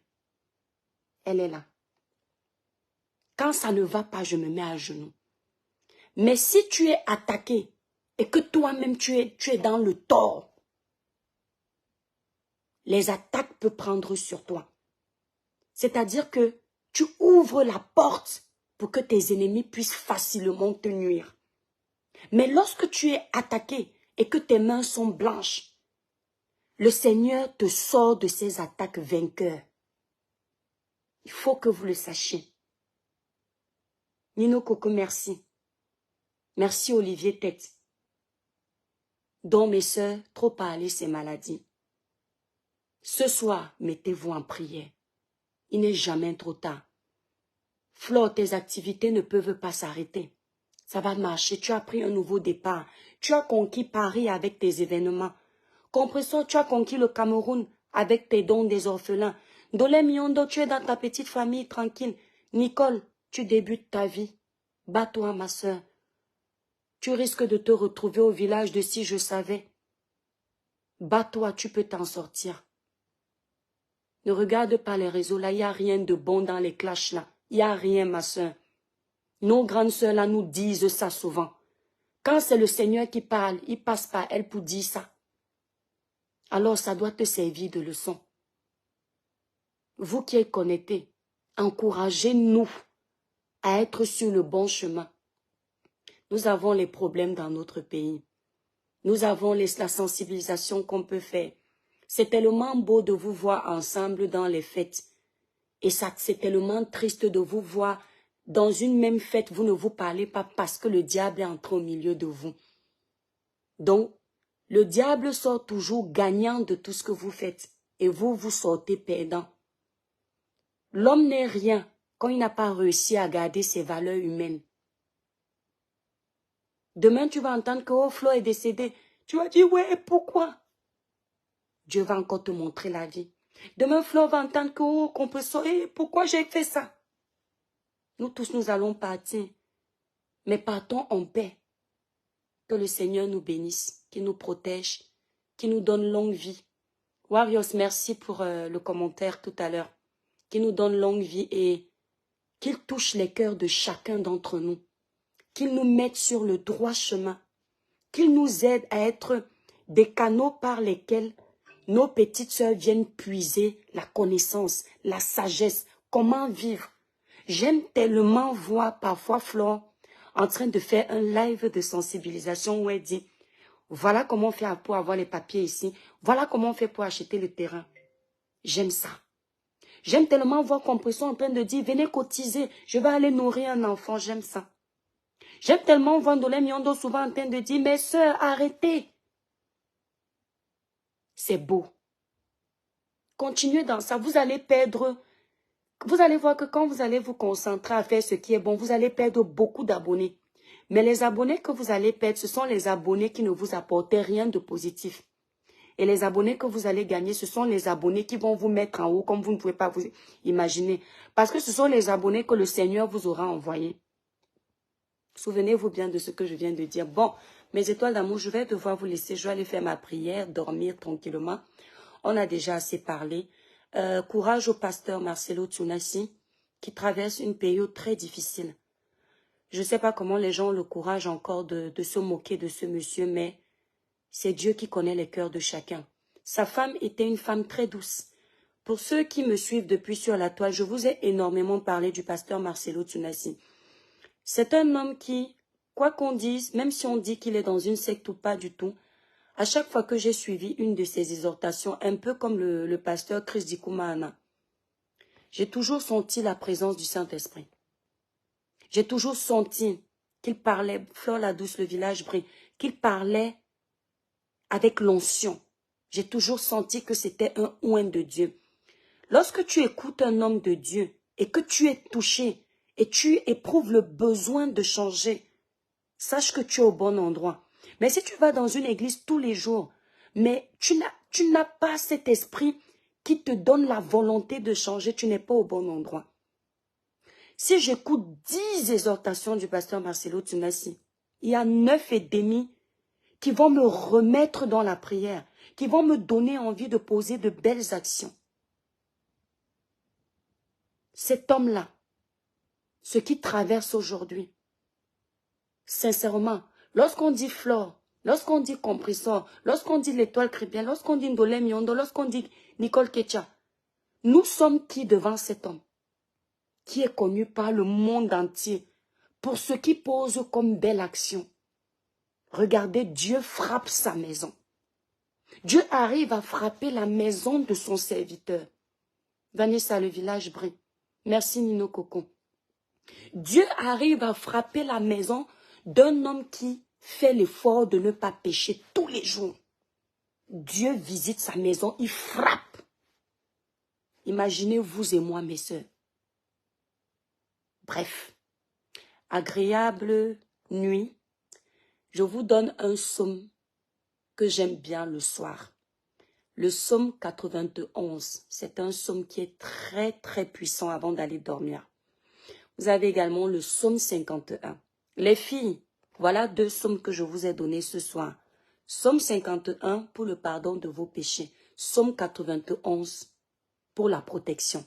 Elle est là. Quand ça ne va pas, je me mets à genoux. Mais si tu es attaqué et que toi-même tu es dans le tort, les attaques peuvent prendre sur toi. C'est-à-dire que tu ouvres la porte pour que tes ennemis puissent facilement te nuire. Mais lorsque tu es attaqué et que tes mains sont blanches, le Seigneur te sort de ces attaques vainqueurs. Il faut que vous le sachiez. Nino Coco, merci. Merci Olivier Tête. Donc, mes sœurs, trop parler, c'est maladie. Ce soir, mettez-vous en prière. Il n'est jamais trop tard. Flore, tes activités ne peuvent pas s'arrêter. Ça va marcher. Tu as pris un nouveau départ. Tu as conquis Paris avec tes événements. Compressor, tu as conquis le Cameroun avec tes dons des orphelins. Dolé Miondo, tu es dans ta petite famille tranquille. Nicole, tu débutes ta vie. Bats-toi, ma sœur. Tu risques de te retrouver au village de Si je savais. Bats-toi, tu peux t'en sortir. Ne regarde pas les réseaux, là, il n'y a rien de bon dans les clashs, là. Il n'y a rien, ma sœur. Nos grandes sœurs, là, nous disent ça souvent. Quand c'est le Seigneur qui parle, il passe par elle pour dire ça. Alors, ça doit te servir de leçon. Vous qui êtes connectés, encouragez-nous à être sur le bon chemin. Nous avons les problèmes dans notre pays. Nous avons la sensibilisation qu'on peut faire. C'est tellement beau de vous voir ensemble dans les fêtes. Et ça, c'est tellement triste de vous voir dans une même fête. Vous ne vous parlez pas parce que le diable est entré au milieu de vous. Donc, le diable sort toujours gagnant de tout ce que vous faites. Et vous, vous sortez perdant. L'homme n'est rien quand il n'a pas réussi à garder ses valeurs humaines. Demain, tu vas entendre que oh, Flo est décédé. Tu vas dire, ouais, pourquoi? Dieu va encore te montrer la vie. Demain, Flo va entendre que oh, qu'on peut sauver. Pourquoi j'ai fait ça? Nous tous, nous allons partir. Mais partons en paix. Que le Seigneur nous bénisse, qu'il nous protège, qu'il nous donne longue vie. Warriors, merci pour le commentaire tout à l'heure. Qu'il nous donne longue vie et qu'il touche les cœurs de chacun d'entre nous. Qu'il nous mette sur le droit chemin. Qu'il nous aide à être des canaux par lesquels nos petites sœurs viennent puiser la connaissance, la sagesse, comment vivre. J'aime tellement voir parfois Flore en train de faire un live de sensibilisation où elle dit « Voilà comment on fait pour avoir les papiers ici. Voilà comment on fait pour acheter le terrain. » J'aime ça. J'aime tellement voir Compression en train de dire « Venez cotiser, je vais aller nourrir un enfant. » J'aime ça. J'aime tellement voir Ndolé Miondo souvent en train de dire « Mes sœurs, arrêtez. » C'est beau. Continuez dans ça. Vous allez perdre. Vous allez voir que quand vous allez vous concentrer à faire ce qui est bon, vous allez perdre beaucoup d'abonnés. Mais les abonnés que vous allez perdre, ce sont les abonnés qui ne vous apportaient rien de positif. Et les abonnés que vous allez gagner, ce sont les abonnés qui vont vous mettre en haut comme vous ne pouvez pas vous imaginer. Parce que ce sont les abonnés que le Seigneur vous aura envoyés. Souvenez-vous bien de ce que je viens de dire. Bon, mes étoiles d'amour, je vais devoir vous laisser. Je vais aller faire ma prière, dormir tranquillement. On a déjà assez parlé. Courage au pasteur Marcelo Tsunasi qui traverse une période très difficile. Je ne sais pas comment les gens ont le courage encore de se moquer de ce monsieur, mais c'est Dieu qui connaît les cœurs de chacun. Sa femme était une femme très douce. Pour ceux qui me suivent depuis sur la toile, je vous ai énormément parlé du pasteur Marcelo Tsunasi. C'est un homme qui, quoi qu'on dise, même si on dit qu'il est dans une secte ou pas du tout, à chaque fois que j'ai suivi une de ses exhortations, un peu comme le pasteur Chris Dikoumana, j'ai toujours senti la présence du Saint-Esprit. J'ai toujours senti qu'il parlait, Flore la douce, le village brille, qu'il parlait avec l'onction. J'ai toujours senti que c'était un oint de Dieu. Lorsque tu écoutes un homme de Dieu et que tu es touché et tu éprouves le besoin de changer, sache que tu es au bon endroit. Mais si tu vas dans une église tous les jours, mais tu n'as pas cet esprit qui te donne la volonté de changer, tu n'es pas au bon endroit. Si j'écoute 10 exhortations du pasteur Marcelo Tsunasi, il y a 9,5 qui vont me remettre dans la prière, qui vont me donner envie de poser de belles actions. Cet homme-là, ce qu'il traverse aujourd'hui, sincèrement, lorsqu'on dit Flore, lorsqu'on dit Compressor, lorsqu'on dit l'étoile chrétienne, lorsqu'on dit Ndolé Miondo, lorsqu'on dit Nicole Ketcha, nous sommes qui devant cet homme qui est connu par le monde entier pour ce qu'il pose comme belle action. Regardez, Dieu frappe sa maison. Dieu arrive à frapper la maison de son serviteur. Vanessa, le village brille. Merci Nino Coco. Dieu arrive à frapper la maison d'un homme qui fait l'effort de ne pas pécher tous les jours. Dieu visite sa maison, il frappe. Imaginez vous et moi, mes sœurs. Bref, agréable nuit. Je vous donne un psaume que j'aime bien le soir. Le psaume 91, c'est un psaume qui est très très puissant avant d'aller dormir. Vous avez également le psaume 51. Les filles, voilà 2 psaumes que je vous ai donnés ce soir. Psaume 51 pour le pardon de vos péchés. Psaume 91 pour la protection.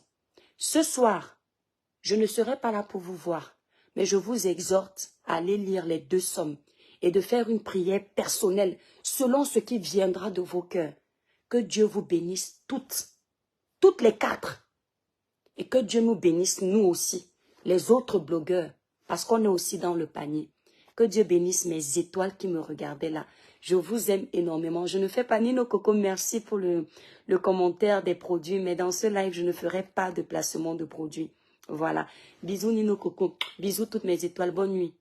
Ce soir, je ne serai pas là pour vous voir, mais je vous exhorte à aller lire les 2 psaumes et de faire une prière personnelle selon ce qui viendra de vos cœurs. Que Dieu vous bénisse toutes les 4. Et que Dieu nous bénisse nous aussi, les autres blogueurs, parce qu'on est aussi dans le panier. Que Dieu bénisse mes étoiles qui me regardaient là. Je vous aime énormément. Je ne fais pas Nino Coco, merci pour le commentaire des produits, mais dans ce live, je ne ferai pas de placement de produits. Voilà. Bisous Nino Coco. Bisous toutes mes étoiles. Bonne nuit.